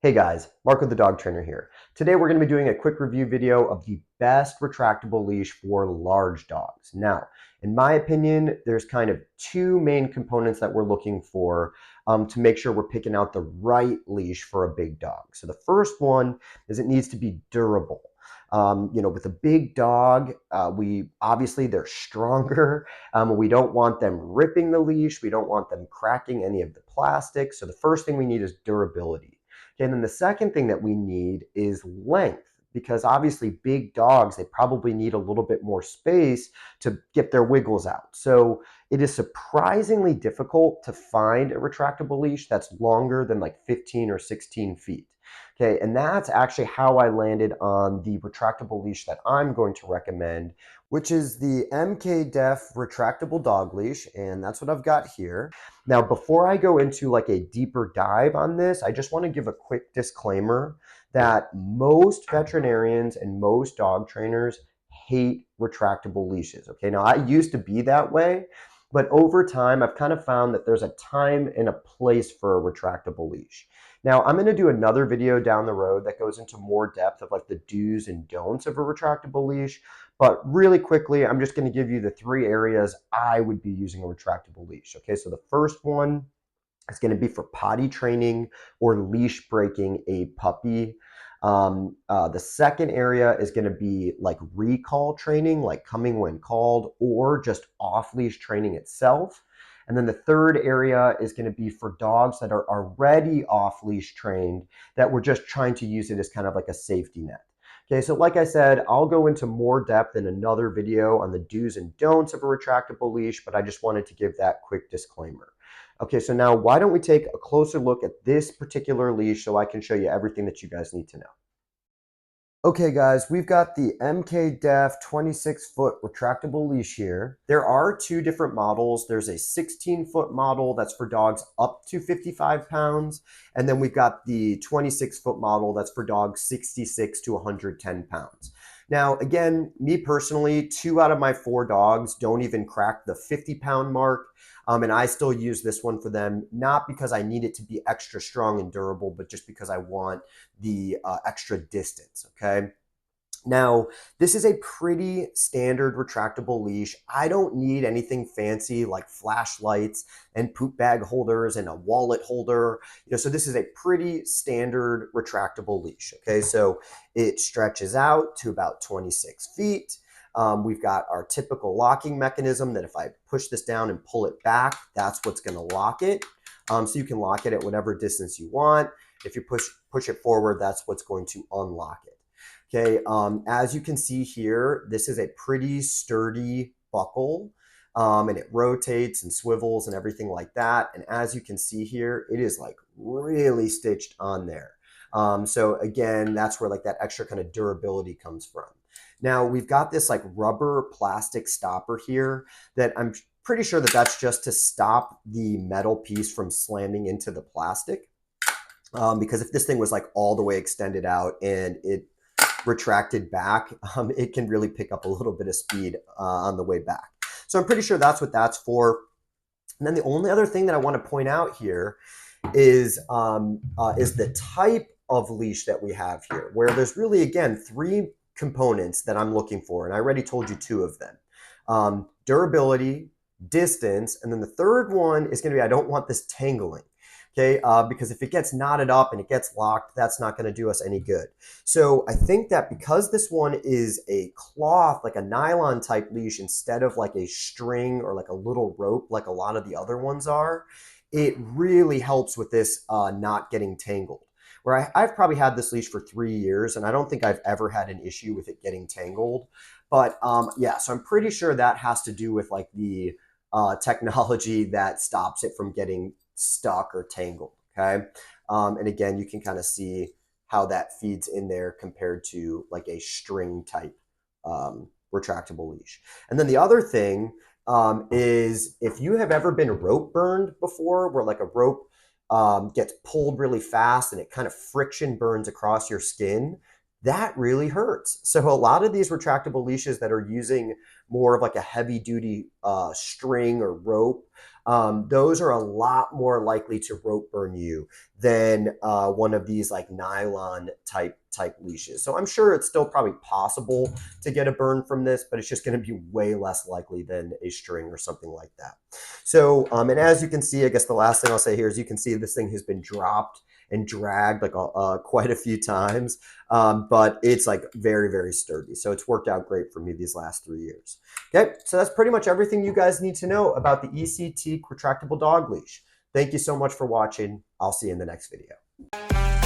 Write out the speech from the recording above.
Hey guys, Marco the dog trainer here. Today we're going to be doing a quick review video of the best retractable leash for large dogs. Now, in my opinion, there's kind of two main components that we're looking for to make sure we're picking out the right leash for a big dog. So the first one is it needs to be durable. With a big dog, they're stronger. We don't want them ripping the leash. We don't want them cracking any of the plastic. So the first thing we need is durability. Okay, and then the second thing that we need is length, because obviously big dogs, they probably need a little bit more space to get their wiggles out. So it is surprisingly difficult to find a retractable leash that's longer than like 15 or 16 feet. Okay, and that's actually how I landed on the retractable leash that I'm going to recommend, which is the MK-DEF Retractable Dog Leash, and that's what I've got here. Now, before I go into like a deeper dive on this, I just want to give a quick disclaimer that most veterinarians and most dog trainers hate retractable leashes. Okay, now I used to be that way, but over time, I've kind of found that there's a time and a place for a retractable leash. Now, I'm going to do another video down the road that goes into more depth of like the do's and don'ts of a retractable leash. But really quickly, I'm just going to give you the three areas I would be using a retractable leash. Okay, so the first one is going to be for potty training or leash breaking a puppy. The second area is going to be like recall training, like coming when called, or just off-leash training itself. And then the third area is going to be for dogs that are already off-leash trained that we're just trying to use it as kind of like a safety net. Okay, so like I said, I'll go into more depth in another video on the do's and don'ts of a retractable leash, but I just wanted to give that quick disclaimer. Okay, so now why don't we take a closer look at this particular leash so I can show you everything that you guys need to know. Okay guys, we've got the MK-DEF 26-foot retractable leash here. There are two different models. There's a 16-foot model that's for dogs up to 55 pounds. And then we've got the 26-foot model that's for dogs 66 to 110 pounds. Now, again, me personally, 2 out of my 4 dogs don't even crack the 50-pound mark. And I still use this one for them, not because I need it to be extra strong and durable, but just because I want the extra distance, okay? Now, this is a pretty standard retractable leash. I don't need anything fancy like flashlights and poop bag holders and a wallet holder. So this is a pretty standard retractable leash, okay? So it stretches out to about 26 feet. We've got our typical locking mechanism that if I push this down and pull it back, that's what's going to lock it. So you can lock it at whatever distance you want. If you push it forward, that's what's going to unlock it. Okay, as you can see here, this is a pretty sturdy buckle, and it rotates and swivels and everything like that. And as you can see here, it is like really stitched on there. So again, that's where like that extra kind of durability comes from. Now we've got this like rubber plastic stopper here that I'm pretty sure that that's just to stop the metal piece from slamming into the plastic. Because if this thing was like all the way extended out and it retracted back, it can really pick up a little bit of speed on the way back. So I'm pretty sure that's what that's for. And then the only other thing that I want to point out here is the type of leash that we have here, where there's really, again, 3 components that I'm looking for. And I already told you 2 of them. Durability, distance, and then the third one is going to be I don't want this tangling. Okay, because if it gets knotted up and it gets locked, that's not going to do us any good. So I think that because this one is a cloth, like a nylon type leash, instead of like a string or like a little rope like a lot of the other ones are, it really helps with this not getting tangled. Where I've probably had this leash for 3 years and I don't think I've ever had an issue with it getting tangled. But yeah, so I'm pretty sure that has to do with like the technology that stops it from getting stuck or tangled, okay? And again, you can kind of see how that feeds in there compared to like a string type retractable leash. And then the other thing is if you have ever been rope burned before, where like a rope gets pulled really fast and it kind of friction burns across your skin, that really hurts. So a lot of these retractable leashes that are using more of like a heavy duty string or rope, those are a lot more likely to rope burn you than one of these like nylon type leashes. So I'm sure it's still probably possible to get a burn from this, but it's just going to be way less likely than a string or something like that. So, and as you can see, I guess the last thing I'll say here is you can see this thing has been dropped and dragged like quite a few times, but it's like very, very sturdy. So it's worked out great for me these last 3 years. Okay, so that's pretty much everything you guys need to know about the ECT retractable dog leash. Thank you so much for watching. I'll see you in the next video.